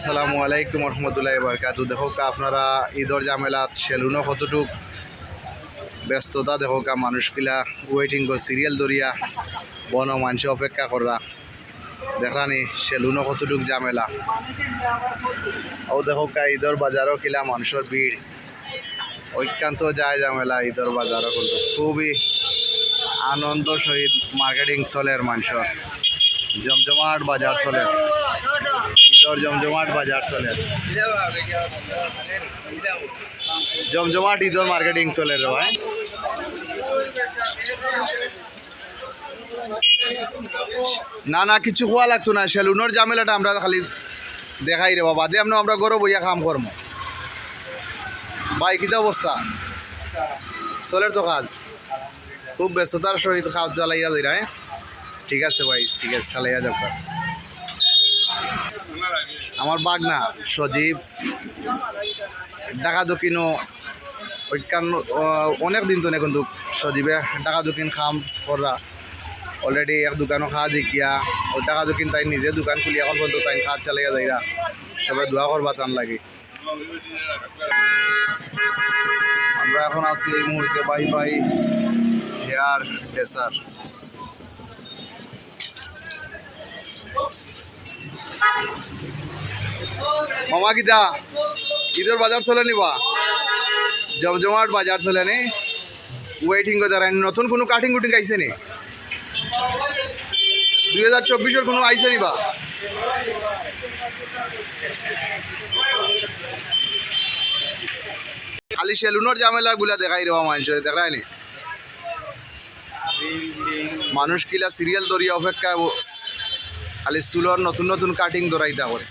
আসসালামু আলাইকুম রহমতুল্লাহি বারকাতু। দেখো আপনারা ঈদর জামেলাত সেলুনও কতটুক ব্যস্ততা দেখো মানুষগুলা ওয়েটিং করে সিরিয়াল ধরিয়া বন মানুষ অপেক্ষা করা দেখানি সেলুনও কতটুক জামেলা। ও দেখো ঈদর বাজারও কিলা মানুষের ভিড় ঐক্যান্ত যায় জামেলা। ঈদর বাজারও কিন্তু খুবই আনন্দ সহিত মার্কেটিং চলে মানুষের, জমজমাট বাজার চলে, ঈদর জমজমাট বাজার চলে, জমজমাট ঈদর মার্কেটিং চলে রে ভাই। না কিছু খোয়া লাগতো না, সেলুনের জামেলাটা আমরা খালি দেখাই রে বাবা, দিয়ে আমরা গরো বইয়া কাম করবো ভাই। কিতা অবস্থা চলের তো কাজ খুব ব্যস্ততার সহিত কাজ চালাইয়া যাই না। ঠিক আছে ভাই, ঠিক আছে চালাইয়া যাক। আমার বাগনা সজীব ডাকা দক্ষিণও অনেক দিন তো না, কিন্তু সজীবে ডাকা দক্ষিণ খাম করা অলরেডি এক দোকানও খাওয়া দেখিয়া ওই টাকা দক্ষিণ তাই নিজে দোকান খুলি এখন পর্যন্ত তাই কাজ চালাইয়া যাইরা। সবাই দোয়া করবা তান লাগে। আমরা এখন আছি এই মুহূর্তে বাই হেয়ার ড্রেসার। মামা কিতা ঈদের বাজার চলে নিবা? জমজমাট বাজার চলে নি, ওয়েটিং করে দাঁড়ায়। নতুন কোনো কাটিং কুটিং আইসে নি? 2024-এর কোনো আইসে নি বা? খালি সেলুনের জামেলা গুলা দেখাই রেবা মানুষের, দেখায় নি মানুষ কিলা সিরিয়াল ধরিয়া অপেক্ষা খালি চুলর নতুন নতুন কাটিং ধরাইতা করে।